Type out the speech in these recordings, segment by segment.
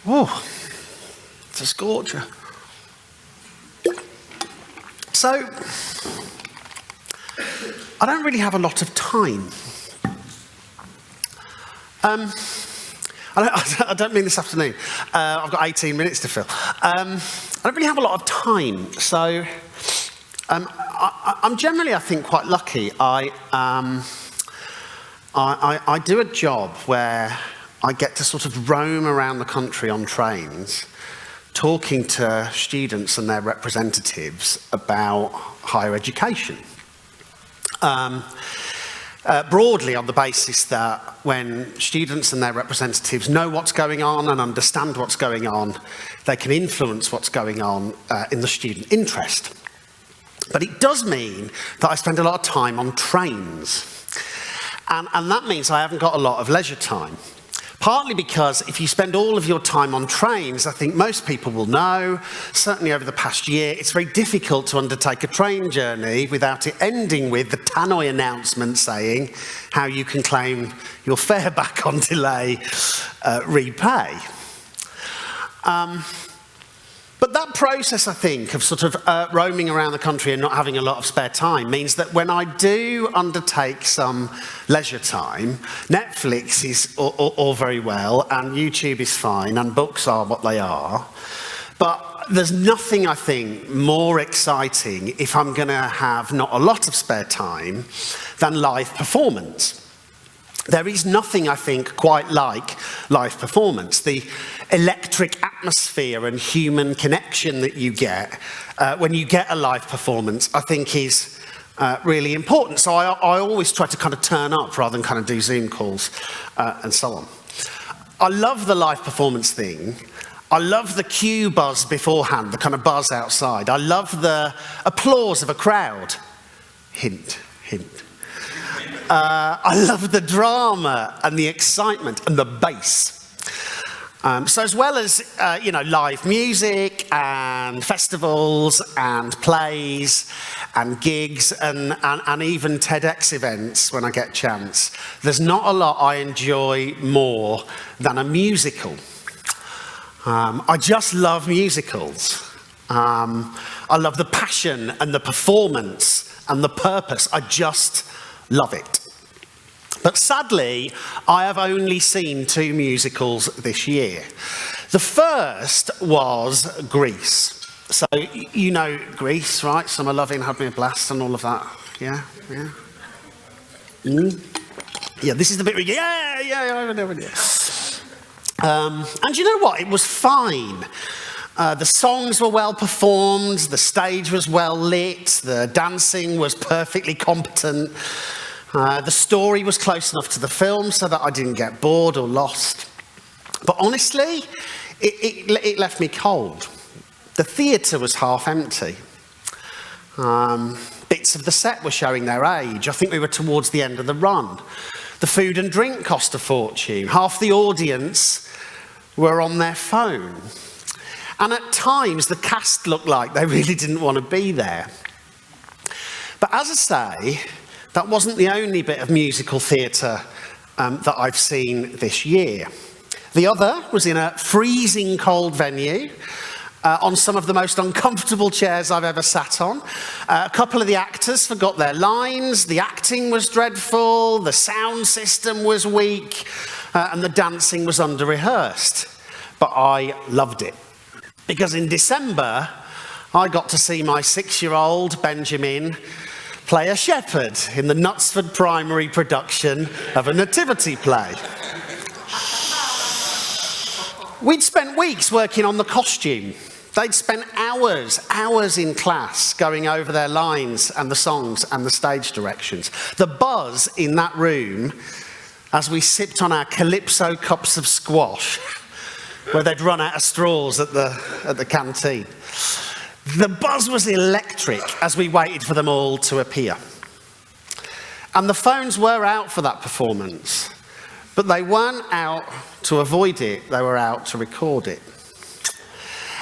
Oh, it's a scorcher. So, I don't really have a lot of time. I don't mean this afternoon. I've got 18 minutes to fill. I don't really have a lot of time, so I'm generally, I think, quite lucky. I do a job where I get to sort of roam around the country on trains, talking to students and their representatives about higher education. Broadly on the basis that when students and their representatives know what's going on and understand what's going on, they can influence what's going on in the student interest. But it does mean that I spend a lot of time on trains. And that means I haven't got a lot of leisure time. Partly because if you spend all of your time on trains, I think most people will know, certainly over the past year, it's very difficult to undertake a train journey without it ending with the tannoy announcement saying how you can claim your fare back on delay, repay. But that process, I think, of sort of roaming around the country and not having a lot of spare time means that when I do undertake some leisure time, Netflix is all very well, and YouTube is fine, and books are what they are. But there's nothing, I think, more exciting if I'm going to have not a lot of spare time than live performance. There is nothing, I think, quite like live performance. The electric atmosphere and human connection that you get when you get a live performance, I think is really important. So I always try to kind of turn up rather than kind of do Zoom calls and so on. I love the live performance thing. I love the cue buzz beforehand, the kind of buzz outside. I love the applause of a crowd. Hint, hint. I love the drama and the excitement and the bass. So as well as, live music and festivals and plays and gigs and even TEDx events when I get a chance, there's not a lot I enjoy more than a musical. I just love musicals. I love the passion and the performance and the purpose. I just love it. But sadly, I have only seen 2 musicals this year. The first was Grease. So, you know Grease, right? Summer Lovin', Had Me a Blast and all of that. Yeah, yeah. Yeah, this is the bit where, yeah. And you know what? It was fine. The songs were well performed, the stage was well lit, the dancing was perfectly competent. The story was close enough to the film so that I didn't get bored or lost. But honestly, it left me cold. The theatre was half empty. Bits of the set were showing their age. I think we were towards the end of the run. The food and drink cost a fortune. Half the audience were on their phone. And at times, the cast looked like they really didn't want to be there. But as I say, that wasn't the only bit of musical theatre that I've seen this year. The other was in a freezing cold venue on some of the most uncomfortable chairs I've ever sat on. A couple of the actors forgot their lines, the acting was dreadful, the sound system was weak, and the dancing was under-rehearsed. But I loved it. Because in December, I got to see my 6-year-old Benjamin play a shepherd in the Knutsford Primary production of a nativity play. We'd spent weeks working on the costume. They'd spent hours in class going over their lines and the songs and the stage directions. The buzz in that room as we sipped on our Calypso cups of squash, where they'd run out of straws at the canteen. The buzz was electric as we waited for them all to appear. And the phones were out for that performance, but they weren't out to avoid it, they were out to record it.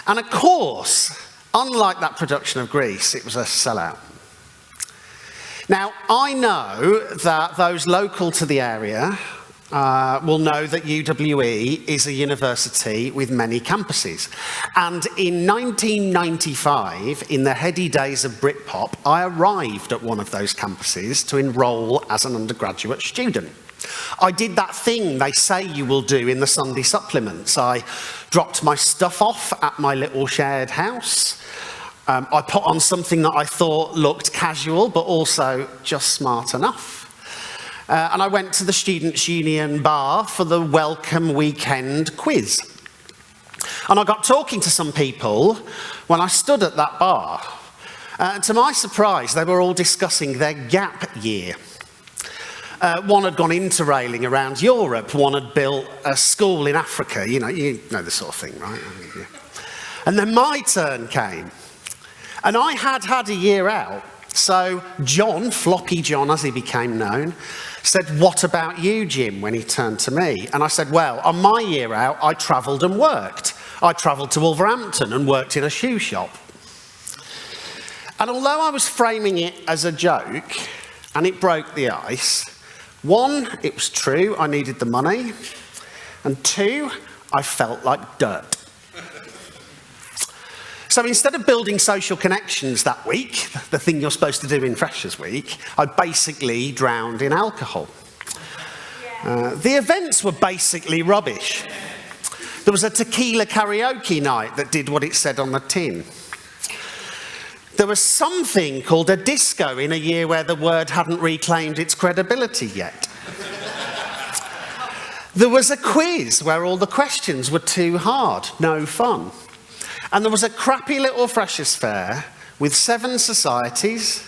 And of course, unlike that production of Grease, it was a sellout. Now, I know that those local to the area will know that UWE is a university with many campuses. And in 1995, in the heady days of Britpop, I arrived at one of those campuses to enrol as an undergraduate student. I did that thing they say you will do in the Sunday supplements. I dropped my stuff off at my little shared house. I put on something that I thought looked casual, but also just smart enough. And I went to the Students' Union bar for the welcome weekend quiz. And I got talking to some people when I stood at that bar. And to my surprise, they were all discussing their gap year. One had gone interrailing around Europe, one had built a school in Africa, you know the sort of thing, right? And then my turn came. And I had a year out. So John, Floppy John as he became known, said, "What about you, Jim?" when he turned to me. And I said, "Well, on my year out, I travelled and worked. I travelled to Wolverhampton and worked in a shoe shop." And although I was framing it as a joke, and it broke the ice, one, it was true, I needed the money, and two, I felt like dirt. So instead of building social connections that week, the thing you're supposed to do in Freshers Week, I basically drowned in alcohol. The events were basically rubbish. There was a tequila karaoke night that did what it said on the tin. There was something called a disco in a year where the word hadn't reclaimed its credibility yet. There was a quiz where all the questions were too hard, no fun. And there was a crappy little Freshers' Fair with 7 societies,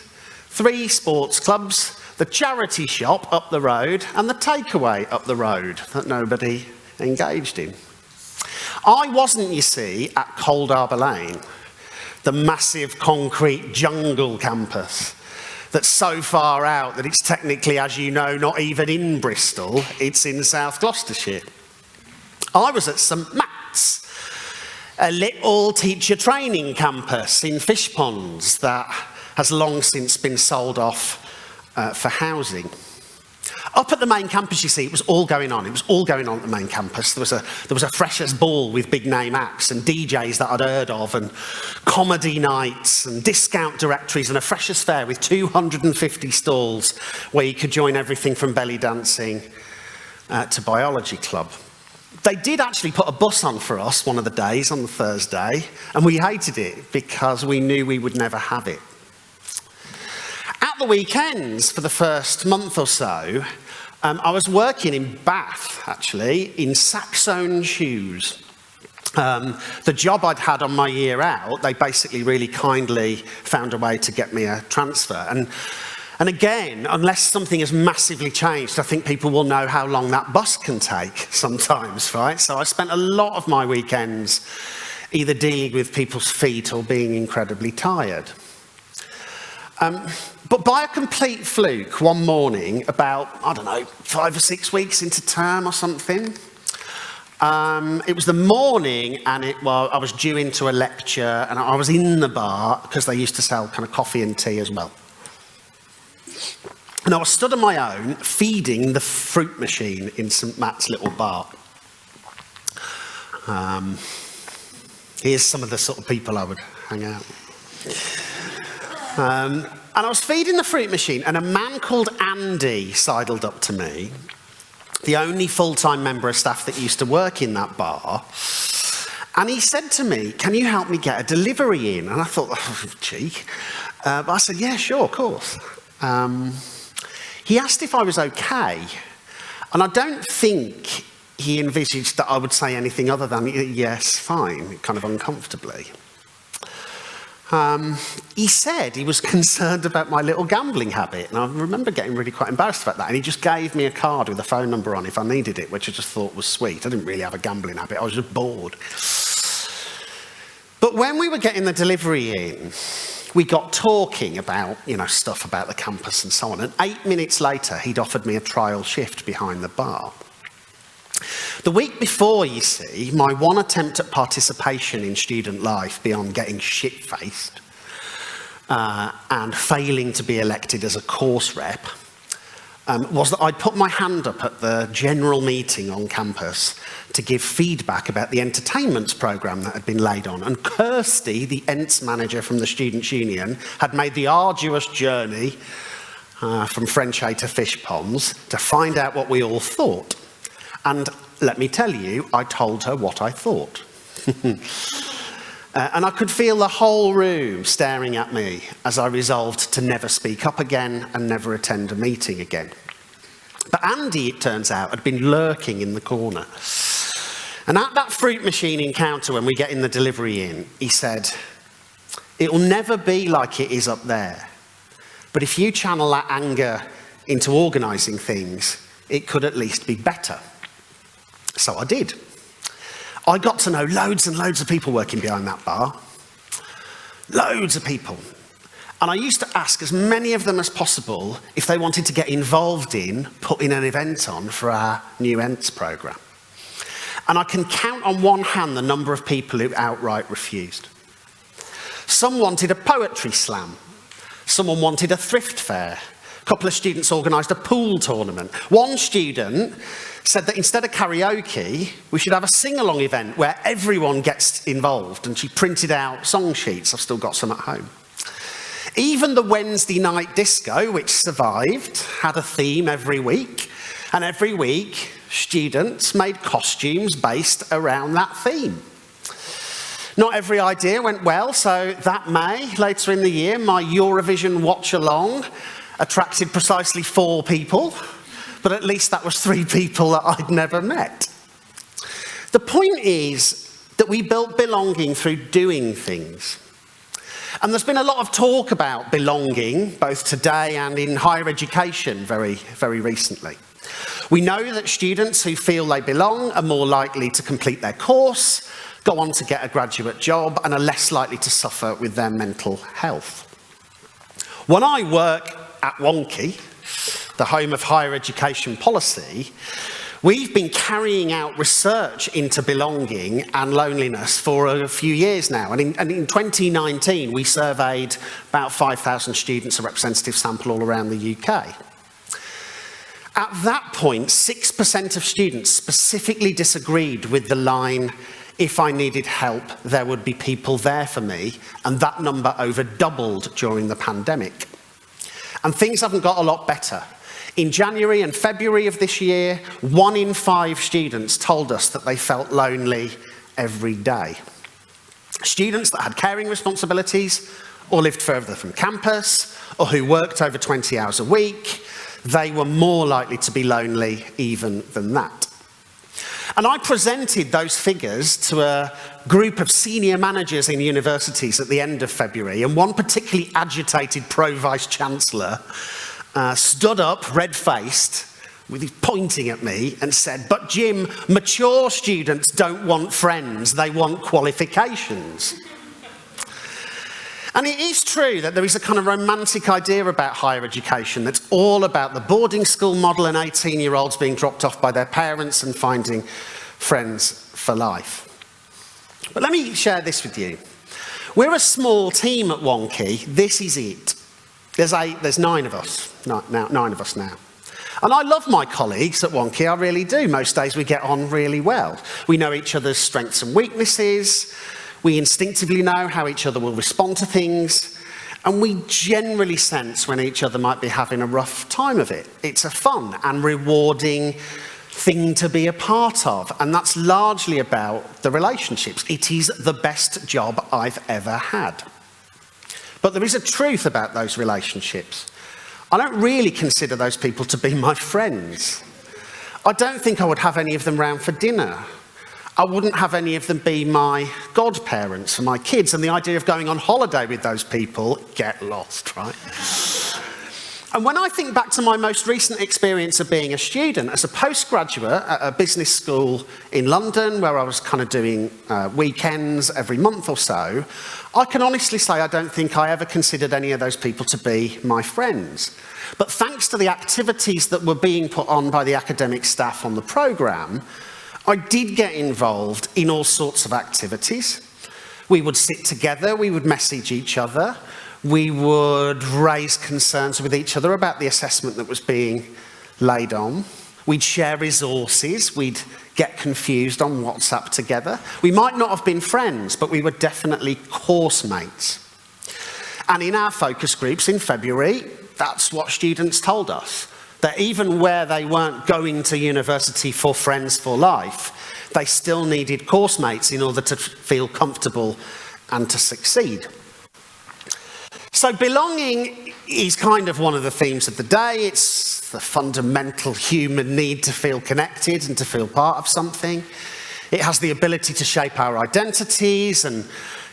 3 sports clubs, the charity shop up the road, and the takeaway up the road that nobody engaged in. I wasn't, you see, at Cold Harbour Lane, the massive concrete jungle campus that's so far out that it's technically, as you know, not even in Bristol, it's in South Gloucestershire. I was at St Matt's, a little teacher training campus in Fish Ponds that has long since been sold off for housing. Up at the main campus, you see, it was all going on. It was all going on at the main campus. There was a freshers' ball with big name acts and DJs that I'd heard of, and comedy nights and discount directories, and a freshers' fair with 250 stalls where you could join everything from belly dancing to biology club. They did actually put a bus on for us one of the days on the Thursday, and we hated it because we knew we would never have it. At the weekends, for the first month or so, I was working in Bath, actually, in Saxon shoes. The job I'd had on my year out, they basically really kindly found a way to get me a transfer. And again, unless something has massively changed, I think people will know how long that bus can take sometimes, right? So I spent a lot of my weekends either dealing with people's feet or being incredibly tired. But by a complete fluke, one morning, about, 5 or 6 weeks into term or something, it was the morning, and I was due into a lecture, and I was in the bar, because they used to sell kind of coffee and tea as well. And I was stood on my own, feeding the fruit machine in St Matt's little bar. Here's some of the sort of people I would hang out with. And I was feeding the fruit machine, and a man called Andy sidled up to me, the only full-time member of staff that used to work in that bar, and he said to me, "Can you help me get a delivery in?" And I thought, oh, cheek. But I said, "Yeah, sure, of course." He asked if I was okay, and I don't think he envisaged that I would say anything other than, "Yes, fine," kind of uncomfortably. He said he was concerned about my little gambling habit, and I remember getting really quite embarrassed about that, and he just gave me a card with a phone number on if I needed it, which I just thought was sweet. I didn't really have a gambling habit, I was just bored. But when we were getting the delivery in, we got talking about, stuff about the campus and so on, and 8 minutes later, he'd offered me a trial shift behind the bar. The week before, you see, my one attempt at participation in student life beyond getting shit-faced and failing to be elected as a course rep was that I'd put my hand up at the general meeting on campus to give feedback about the entertainment programme that had been laid on. And Kirsty, the ENTS manager from the Students' Union, had made the arduous journey from Frenchay to fish ponds to find out what we all thought. And let me tell you, I told her what I thought. And I could feel the whole room staring at me as I resolved to never speak up again and never attend a meeting again. But Andy, it turns out, had been lurking in the corner. And at that fruit machine encounter when we get in the delivery in, he said, "It will never be like it is up there. But if you channel that anger into organising things, it could at least be better." So I did. I got to know loads and loads of people working behind that bar. Loads of people. And I used to ask as many of them as possible if they wanted to get involved in putting an event on for our new ENTS programme. And I can count on one hand the number of people who outright refused. Some wanted a poetry slam. Someone wanted a thrift fair. A couple of students organised a pool tournament. One student said that instead of karaoke, we should have a sing-along event where everyone gets involved, and she printed out song sheets. I've still got some at home. Even the Wednesday night disco, which survived, had a theme every week, and every week students made costumes based around that theme. Not every idea went well, so that May, later in the year, my Eurovision watch-along attracted precisely 4 people, but at least that was 3 people that I'd never met. The point is that we built belonging through doing things. And there's been a lot of talk about belonging, both today and in higher education very, very recently. We know that students who feel they belong are more likely to complete their course, go on to get a graduate job, and are less likely to suffer with their mental health. When I work at Wonkhe, the home of higher education policy, we've been carrying out research into belonging and loneliness for a few years now. And in 2019, we surveyed about 5,000 students, a representative sample all around the UK. At that point, 6% of students specifically disagreed with the line, "If I needed help, there would be people there for me," and that number over doubled during the pandemic. And things haven't got a lot better. In January and February of this year, 1 in 5 students told us that they felt lonely every day. Students that had caring responsibilities, or lived further from campus, or who worked over 20 hours a week, they were more likely to be lonely even than that. And I presented those figures to a group of senior managers in universities at the end of February, and one particularly agitated pro-vice-chancellor stood up, red-faced, with his pointing at me, and said, "But Jim, mature students don't want friends, they want qualifications." And it is true that there is a kind of romantic idea about higher education that's all about the boarding school model and 18-year-olds being dropped off by their parents and finding friends for life. But let me share this with you. We're a small team at Wonkhe. This is it. There's 9 of us, 9 of us now. And I love my colleagues at Wonkhe, I really do. Most days we get on really well. We know each other's strengths and weaknesses. We instinctively know how each other will respond to things. And we generally sense when each other might be having a rough time of it. It's a fun and rewarding thing to be a part of. And that's largely about the relationships. It is the best job I've ever had. But there is a truth about those relationships. I don't really consider those people to be my friends. I don't think I would have any of them round for dinner. I wouldn't have any of them be my godparents for my kids. And the idea of going on holiday with those people, get lost, right? And when I think back to my most recent experience of being a student, as a postgraduate at a business school in London, where I was kind of doing weekends every month or so, I can honestly say I don't think I ever considered any of those people to be my friends. But thanks to the activities that were being put on by the academic staff on the programme, I did get involved in all sorts of activities. We would sit together, we would message each other, we would raise concerns with each other about the assessment that was being laid on. We'd share resources. We'd get confused on WhatsApp together. We might not have been friends, but we were definitely course mates. And in our focus groups in February, that's what students told us. That even where they weren't going to university for friends for life, they still needed course mates in order to feel comfortable and to succeed. So belonging is kind of one of the themes of the day. It's the fundamental human need to feel connected and to feel part of something. It has the ability to shape our identities and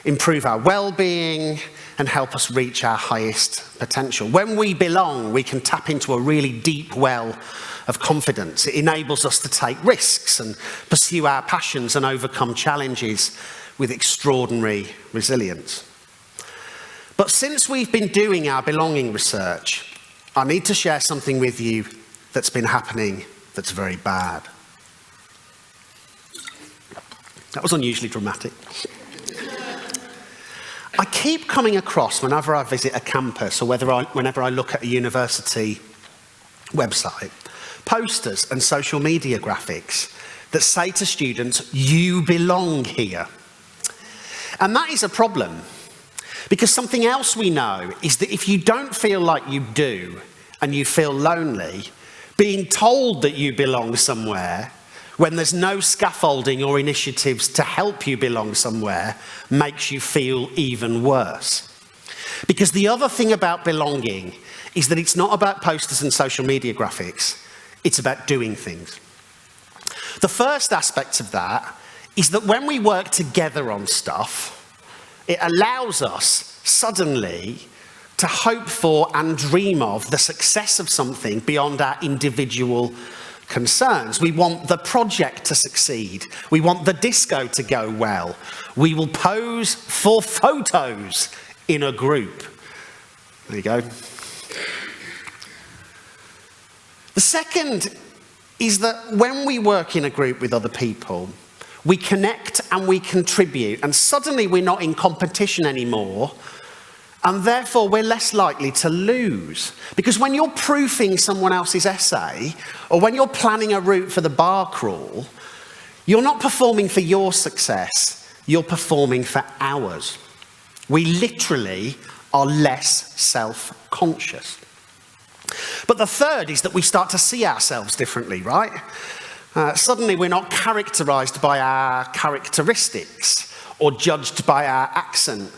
improve our well-being and help us reach our highest potential. When we belong, we can tap into a really deep well of confidence. It enables us to take risks and pursue our passions and overcome challenges with extraordinary resilience. But since we've been doing our belonging research, I need to share something with you that's been happening that's very bad. That was unusually dramatic. I keep coming across, whenever I visit a campus or whenever I look at a university website, posters and social media graphics that say to students, "You belong here." And that is a problem, because something else we know is that if you don't feel like you do and you feel lonely, being told that you belong somewhere when there's no scaffolding or initiatives to help you belong somewhere makes you feel even worse. Because the other thing about belonging is that it's not about posters and social media graphics, it's about doing things. The first aspect of that is that when we work together on stuff, it allows us suddenly to hope for and dream of the success of something beyond our individual concerns. We want the project to succeed. We want the disco to go well. We will pose for photos in a group. There you go. The second is that when we work in a group with other people, we connect and we contribute, and suddenly we're not in competition anymore, and therefore we're less likely to lose. Because when you're proofing someone else's essay, or when you're planning a route for the bar crawl, you're not performing for your success, you're performing for ours. We literally are less self-conscious. But the third is that we start to see ourselves differently, right? Suddenly we're not characterized by our characteristics, or judged by our accent,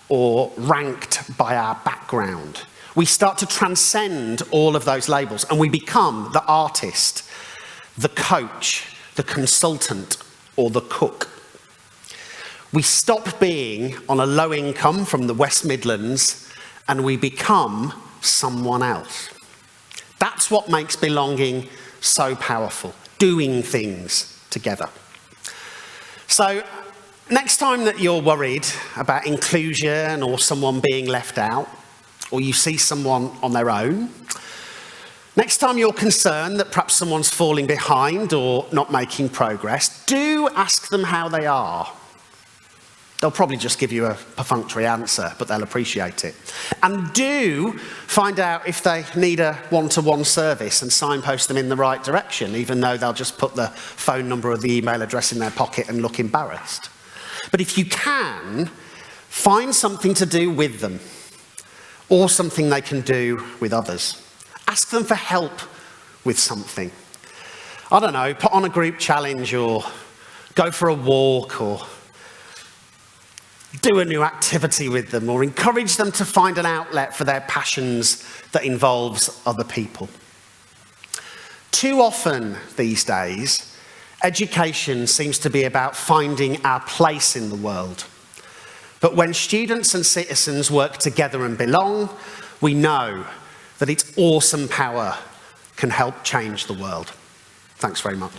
or ranked by our background. We start to transcend all of those labels, and we become the artist, the coach, the consultant, or the cook. We stop being on a low income from the West Midlands, and we become someone else. That's what makes belonging so powerful, doing things together. So, next time that you're worried about inclusion or someone being left out, or you see someone on their own, next time you're concerned that perhaps someone's falling behind or not making progress, do ask them how they are. They'll probably just give you a perfunctory answer, but they'll appreciate it. And do find out if they need a one-to-one service and signpost them in the right direction, even though they'll just put the phone number or the email address in their pocket and look embarrassed. But if you can, find something to do with them, or something they can do with others. Ask them for help with something. I don't know, put on a group challenge, or go for a walk, or do a new activity with them, or encourage them to find an outlet for their passions that involves other people. Too often these days, education seems to be about finding our place in the world. But when students and citizens work together and belong, we know that its awesome power can help change the world. Thanks very much.